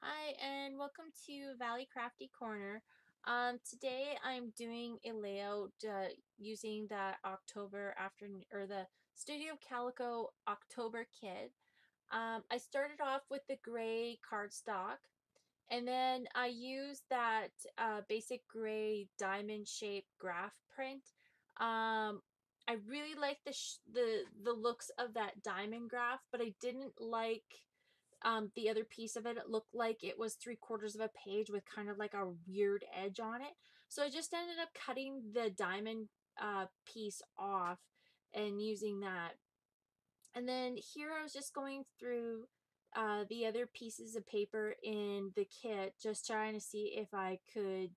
Hi, and welcome to Valley Crafty Corner. Today I'm doing a layout using the October afternoon or the Studio Calico October kit. I started off with the gray cardstock, and then I used that basic gray diamond shaped graph print. I really like the looks of that diamond graph, but I didn't like the other piece of it. It looked like it was 3/4 of a page with kind of like a weird edge on it. So I just ended up cutting the diamond piece off and using that. And then here I was just going through the other pieces of paper in the kit, just trying to see if I could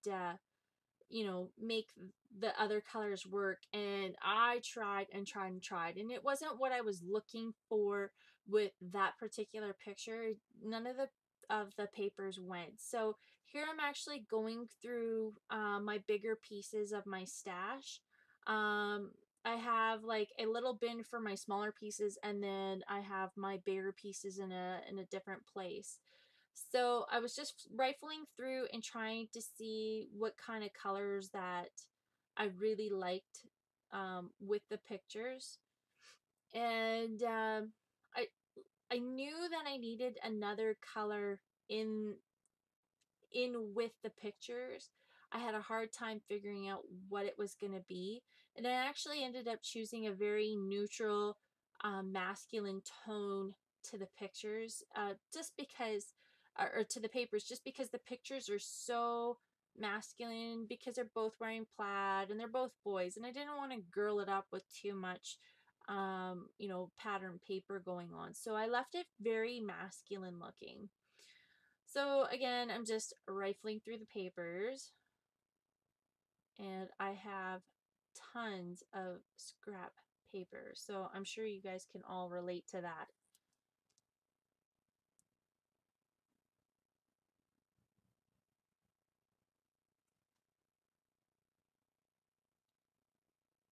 make the other colors work. And I tried and tried and tried, and it wasn't what I was looking for with that particular picture. None of the papers went. So here I'm actually going through my bigger pieces of my stash. I have like a little bin for my smaller pieces, and then I have my bigger pieces in a different place. So I was just rifling through and trying to see what kind of colors that I really liked with the pictures. And I knew that I needed another color in with the pictures. I had a hard time figuring out what it was going to be. And I actually ended up choosing a very neutral, masculine tone to the pictures, just because, or to the papers, just because the pictures are so masculine because they're both wearing plaid and they're both boys. And I didn't want to girl it up with too much, pattern paper going on. So I left it very masculine looking. So again, I'm just rifling through the papers, and I have tons of scrap paper. So I'm sure you guys can all relate to that.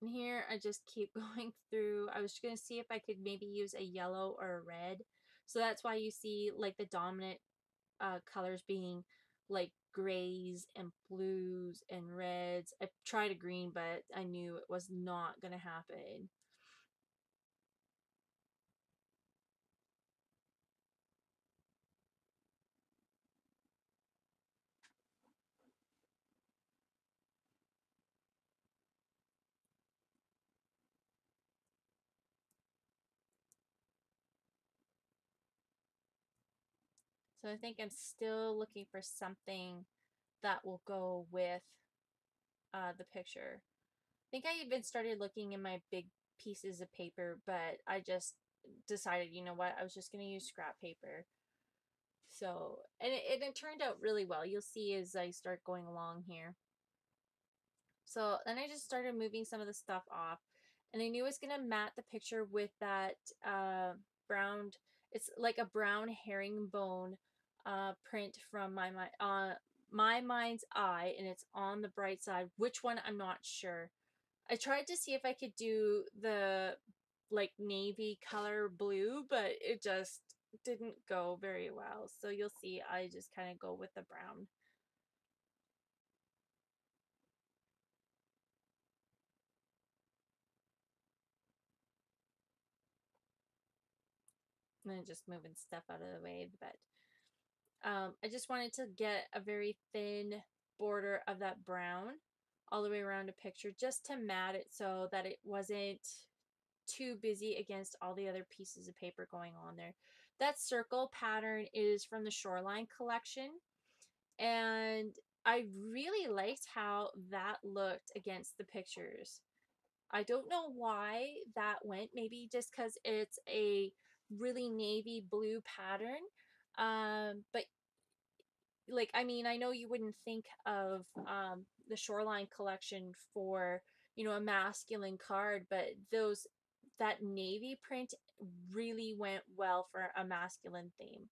And here I just keep going through. I was going to see if I could maybe use a yellow or a red. So that's why you see like the dominant colors being like grays and blues and reds. I tried a green, but I knew it was not going to happen. So I think I'm still looking for something that will go with the picture. I think I even started looking in my big pieces of paper, but I just decided, you know what, I was just going to use scrap paper. So, and it turned out really well. You'll see as I start going along here. So then I just started moving some of the stuff off, and I knew I was going to mat the picture with that brown, it's like a brown herringbone print from my mind's eye, and it's on the bright side. Which one, I'm not sure. I tried to see if I could do the like navy color blue, but it just didn't go very well. So you'll see I just kind of go with the brown. And then just moving stuff out of the way. But I just wanted to get a very thin border of that brown all the way around a picture, just to mat it so that it wasn't too busy against all the other pieces of paper going on there. That circle pattern is from the Shoreline collection, and I really liked how that looked against the pictures. I don't know why that went. Maybe just because it's a really navy blue pattern. But like, I mean, I know you wouldn't think of the Shoreline collection for, a masculine card, but that navy print really went well for a masculine theme.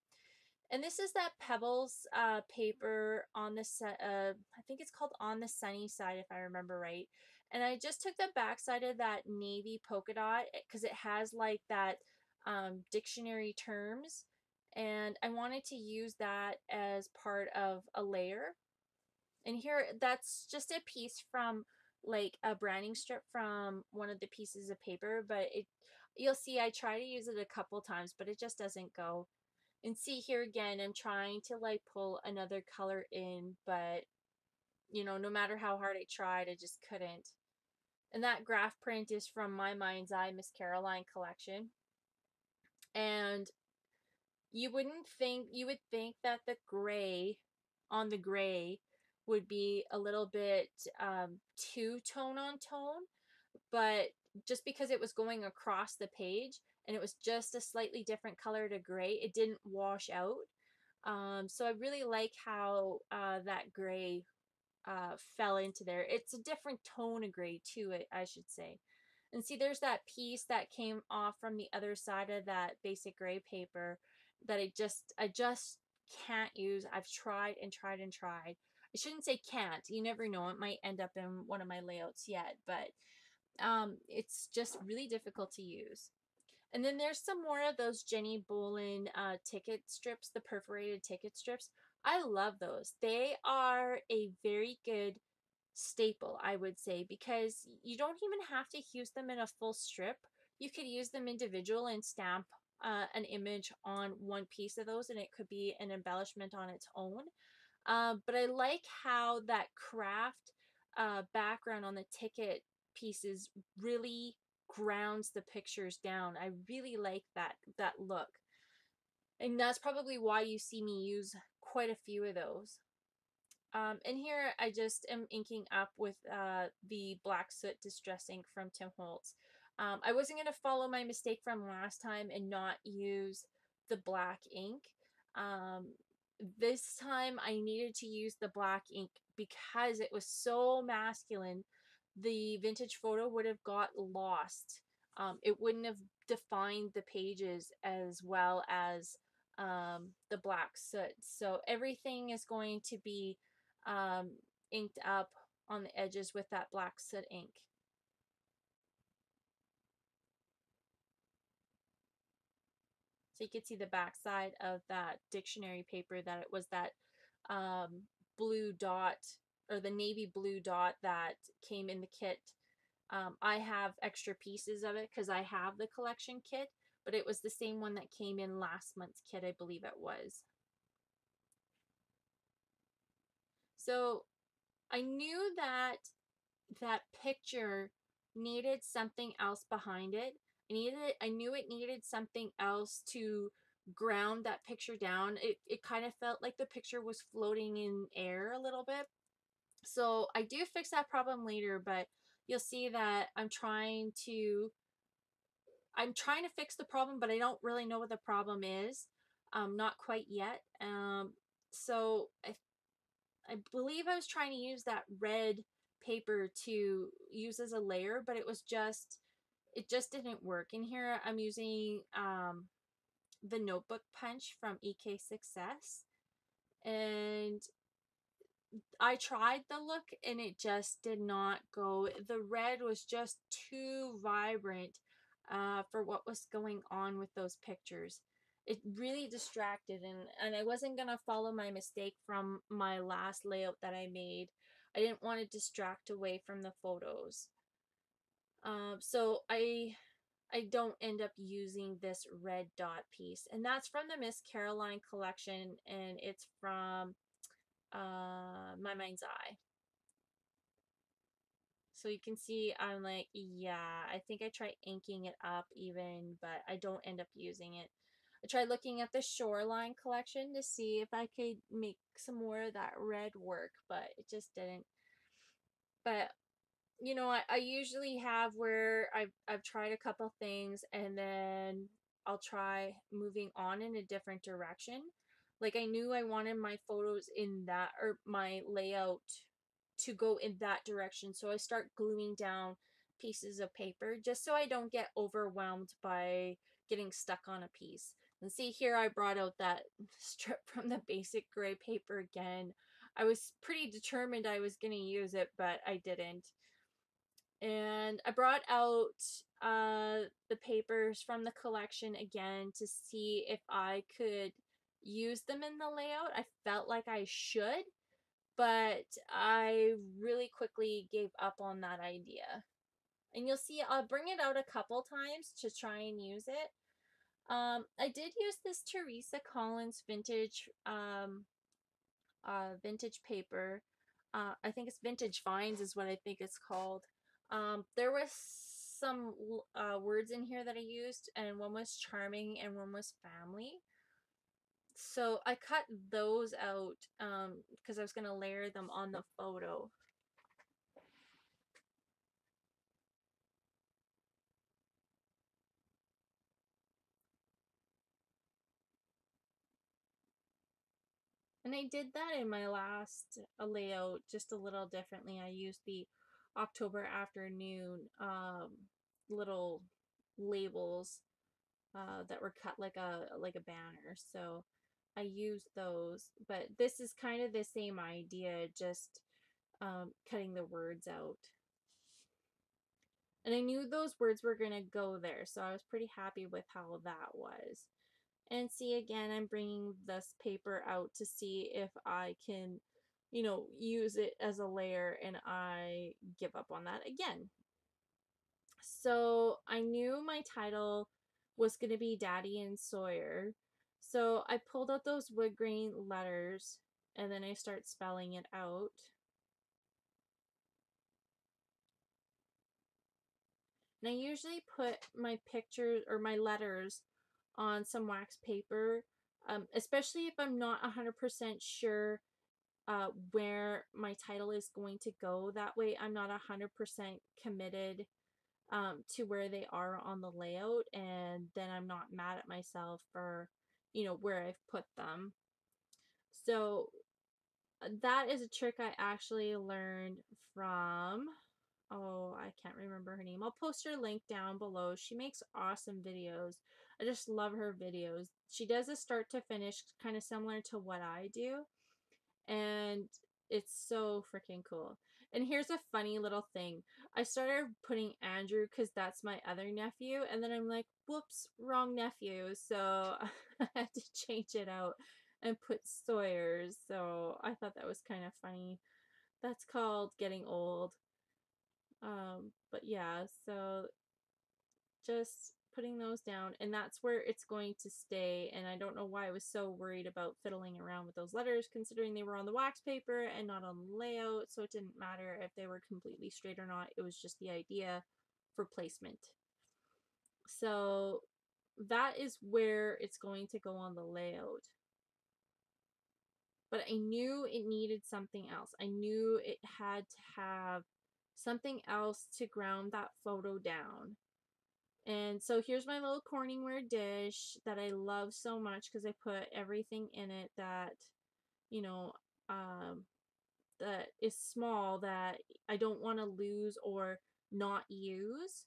And this is that Pebbles paper on the set. I think it's called On the Sunny Side, if I remember right. And I just took the back side of that navy polka dot because it has like that dictionary terms, and I wanted to use that as part of a layer. And here, that's just a piece from like a branding strip from one of the pieces of paper, but you'll see I try to use it a couple times, but it just doesn't go. And see here again, I'm trying to like pull another color in, but no matter how hard I tried, I just couldn't. And that graph print is from My Mind's Eye Miss Caroline collection. And you would think that the gray on the gray would be a little bit too tone on tone, but just because it was going across the page and it was just a slightly different color to gray, it didn't wash out. So I really like how that gray fell into there. It's a different tone of gray too, I should say. And see, there's that piece that came off from the other side of that basic gray paper that I just can't use. I've tried and tried and tried. I shouldn't say can't. You never know. It might end up in one of my layouts yet, but it's just really difficult to use. And then there's some more of those Jenny Bolin ticket strips, the perforated ticket strips. I love those. They are a very good staple, I would say, because you don't even have to use them in a full strip. You could use them individual and stamp an image on one piece of those, and it could be an embellishment on its own. But I like how that craft background on the ticket pieces really grounds the pictures down. I really like that look. And that's probably why you see me use quite a few of those. And here I just am inking up with the Black Soot Distress ink from Tim Holtz. I wasn't going to follow my mistake from last time and not use the black ink. Um, this time I needed to use the black ink because it was so masculine. The vintage photo would have got lost. It wouldn't have defined the pages as well as the black soot. So everything is going to be um, inked up on the edges with that black soot ink. So you can see the back side of that dictionary paper that it was that blue dot or the navy blue dot that came in the kit. I have extra pieces of it because I have the collection kit, but it was the same one that came in last month's kit, I believe it was. So I knew that that picture needed something else behind it. I knew it needed something else to ground that picture down. It kind of felt like the picture was floating in air a little bit. So I do fix that problem later, but you'll see that I'm trying to fix the problem, but I don't really know what the problem is. Not quite yet. So I believe I was trying to use that red paper to use as a layer, but it just didn't work. And here I'm using the notebook punch from EK Success, and I tried the look and it just did not go. The red was just too vibrant for what was going on with those pictures. It really distracted, and I wasn't going to follow my mistake from my last layout that I made. I didn't want to distract away from the photos. So I don't end up using this red dot piece. And that's from the Miss Caroline collection, and it's from My Mind's Eye. So you can see I'm like, yeah, I think I tried inking it up even, but I don't end up using it. I tried looking at the Shoreline collection to see if I could make some more of that red work, but it just didn't. But I usually have where I've tried a couple things and then I'll try moving on in a different direction. Like I knew I wanted my photos in that, or my layout to go in that direction. So I start gluing down pieces of paper just so I don't get overwhelmed by getting stuck on a piece. And see here I brought out that strip from the basic gray paper again. I was pretty determined I was going to use it, but I didn't. And I brought out the papers from the collection again to see if I could use them in the layout. I felt like I should, but I really quickly gave up on that idea. And you'll see I'll bring it out a couple times to try and use it. I did use this Teresa Collins vintage paper. I think it's Vintage Vines is what I think it's called. There was some words in here that I used, and one was charming and one was family. So I cut those out because I was going to layer them on the photo. And I did that in my last layout just a little differently. I used the October afternoon little labels that were cut like a banner. So I used those, but this is kind of the same idea, just cutting the words out. And I knew those words were gonna go there, so I was pretty happy with how that was. And see, again, I'm bringing this paper out to see if I can, use it as a layer, and I give up on that again. So I knew my title was going to be Daddy and Sawyer. So I pulled out those wood grain letters and then I start spelling it out. And I usually put my pictures or my letters on some wax paper, especially if I'm not 100% sure where my title is going to go. That way I'm not 100% committed to where they are on the layout, and then I'm not mad at myself for, where I've put them. So that is a trick I actually learned from, oh, I can't remember her name. I'll post her link down below. She makes awesome videos. I just love her videos. She does a start to finish kind of similar to what I do, and it's so freaking cool. And here's a funny little thing. I started putting Andrew because that's my other nephew, and then I'm like, whoops, wrong nephew. So I had to change it out and put Sawyer's. So I thought that was kind of funny. That's called getting old. But yeah, so just putting those down, and that's where it's going to stay. And I don't know why I was so worried about fiddling around with those letters, considering they were on the wax paper and not on the layout, so it didn't matter if they were completely straight or not. It was just the idea for placement. So that is where it's going to go on the layout. But I knew it needed something else. I knew it had to have something else to ground that photo down. And so here's my little Corningware dish that I love so much because I put everything in it that, you know, um, that is small that I don't want to lose or not use.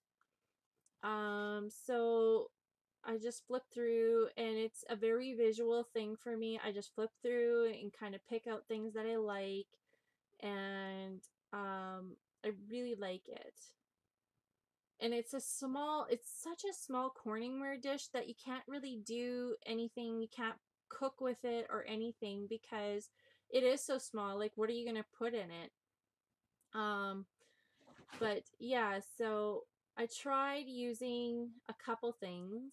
So I just flip through, and it's a very visual thing for me. I just flip through and kind of pick out things that I like, and I really like it. And it's such a small Corningware dish that you can't really do anything. You can't cook with it or anything because it is so small. Like, what are you gonna put in it? Um, but yeah, so I tried using a couple things.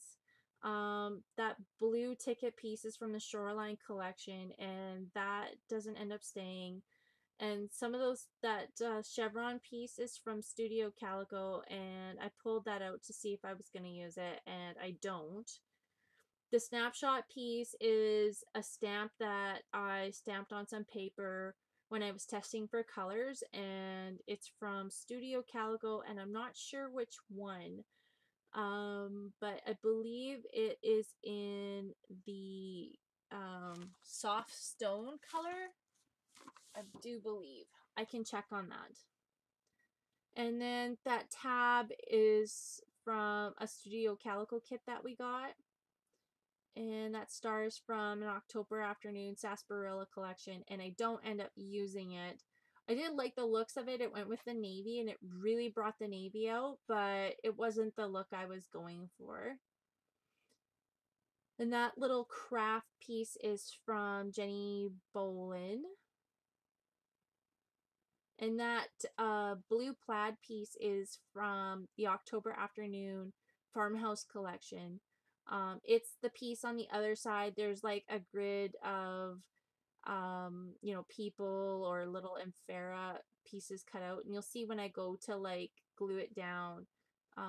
That blue ticket piece is from the Shoreline collection, and that doesn't end up staying. And some of that chevron piece is from Studio Calico, and I pulled that out to see if I was going to use it, and I don't. The snapshot piece is a stamp that I stamped on some paper when I was testing for colors, and it's from Studio Calico, and I'm not sure which one. But I believe it is in the soft stone color. I do believe. I can check on that. And then that tab is from a Studio Calico kit that we got. And that star is from an October Afternoon Sarsaparilla collection. And I don't end up using it. I did like the looks of it. It went with the navy and it really brought the navy out. But it wasn't the look I was going for. And that little craft piece is from Jenny Bolin. And that blue plaid piece is from the October Afternoon Farmhouse collection. It's the piece on the other side. There's like a grid of, people or little amphora pieces cut out. And you'll see when I go to like glue it down,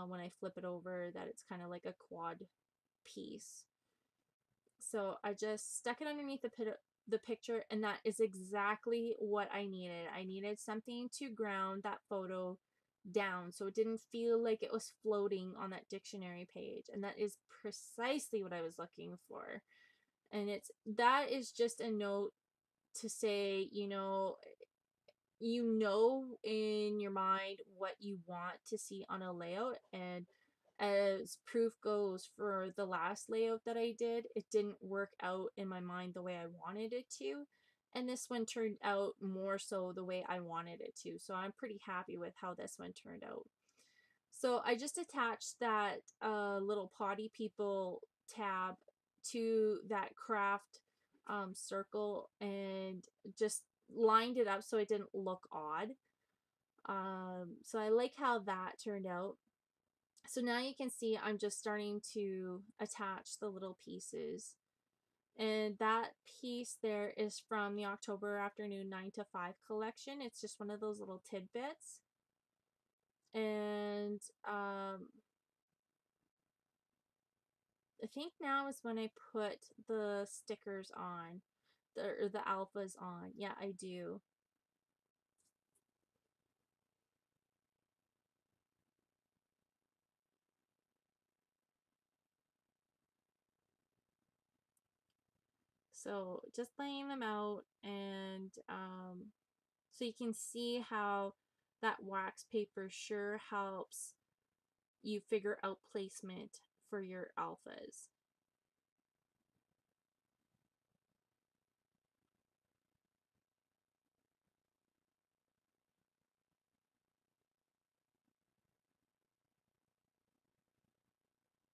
when I flip it over, that it's kind of like a quad piece. So I just stuck it underneath the picture, and that is exactly what I needed. I needed something to ground that photo down so it didn't feel like it was floating on that dictionary page. And that is precisely what I was looking for. And that is just a note to say, in your mind what you want to see on a layout. And as proof goes, for the last layout that I did, it didn't work out in my mind the way I wanted it to. And this one turned out more so the way I wanted it to. So I'm pretty happy with how this one turned out. So I just attached that little potty people tab to that craft circle and just lined it up so it didn't look odd. So I like how that turned out. So now you can see I'm just starting to attach the little pieces. And that piece there is from the October Afternoon 9 to 5 collection. It's just one of those little tidbits. And I think now is when I put the stickers on, or the alphas on. Yeah, I do. So just laying them out, and so you can see how that wax paper sure helps you figure out placement for your alphas.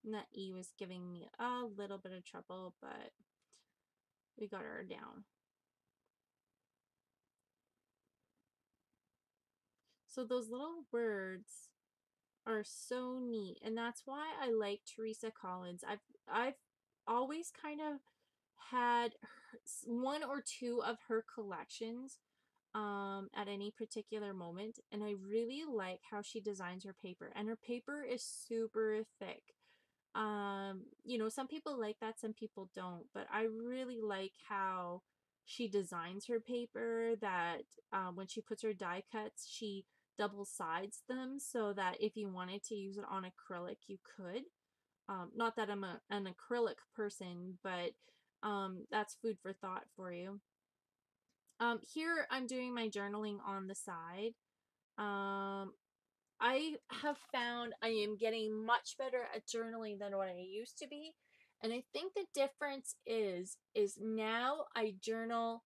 And that E was giving me a little bit of trouble, but we got her down. So those little words are so neat, and that's why I like Teresa Collins. I've always kind of had one or two of her collections at any particular moment, and I really like how she designs her paper, and her paper is super thick. Some people like that, some people don't, but I really like how she designs her paper, that when she puts her die cuts, she double sides them so that if you wanted to use it on acrylic, you could. Not that I'm an acrylic person, but that's food for thought for you. Here I'm doing my journaling on the side. Um, I have found I am getting much better at journaling than what I used to be. And I think the difference is now I journal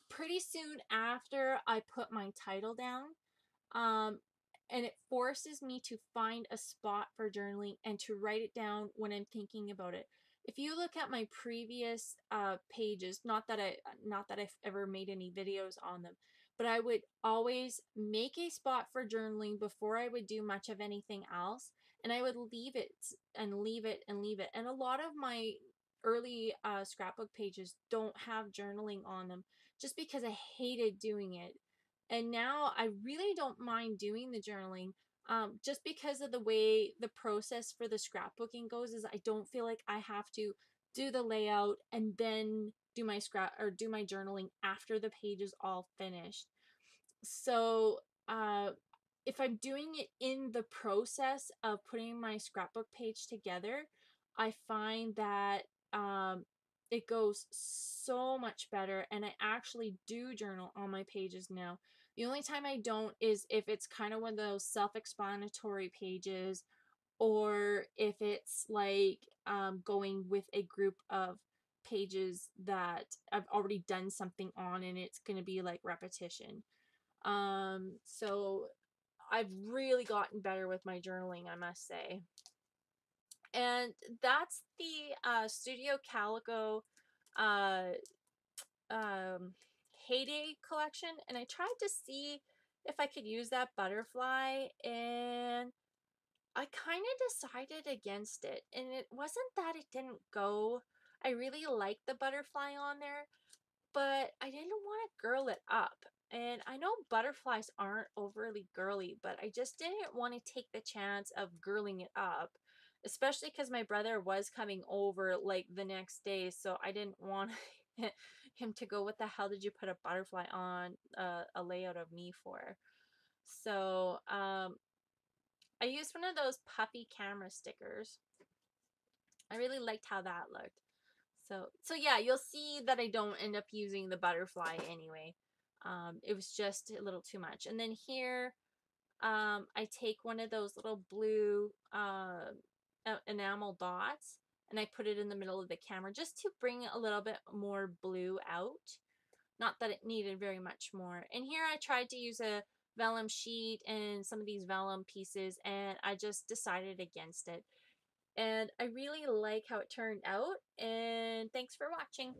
pretty soon after I put my title down. Um, and it forces me to find a spot for journaling and to write it down when I'm thinking about it. If you look at my previous pages, not that I've ever made any videos on them, but I would always make a spot for journaling before I would do much of anything else, and I would leave it and leave it and leave it. And a lot of my early scrapbook pages don't have journaling on them just because I hated doing it. And now I really don't mind doing the journaling, just because of the way the process for the scrapbooking goes. Is I don't feel like I have to do the layout and then do my journaling after the page is all finished. So if I'm doing it in the process of putting my scrapbook page together, I find that it goes so much better, and I actually do journal on my pages now. The only time I don't is if it's kind of one of those self-explanatory pages, or if it's like going with a group of pages that I've already done something on and it's going to be like repetition. So I've really gotten better with my journaling, I must say. And that's the Studio Calico uh, um, Heyday collection. And I tried to see if I could use that butterfly, and I kind of decided against it. And it wasn't that it didn't go. I really liked the butterfly on there, but I didn't want to girl it up. And I know butterflies aren't overly girly, but I just didn't want to take the chance of girling it up, especially because my brother was coming over like the next day. So I didn't want him to go, "What the hell did you put a butterfly on a layout of me for?" So I used one of those puffy camera stickers. I really liked how that looked. So yeah, you'll see that I don't end up using the butterfly anyway. It was just a little too much. And then here, I take one of those little blue enamel dots, and I put it in the middle of the camera just to bring a little bit more blue out. Not that it needed very much more. And here I tried to use a vellum sheet and some of these vellum pieces, and I just decided against it. And I really like how it turned out. And thanks for watching.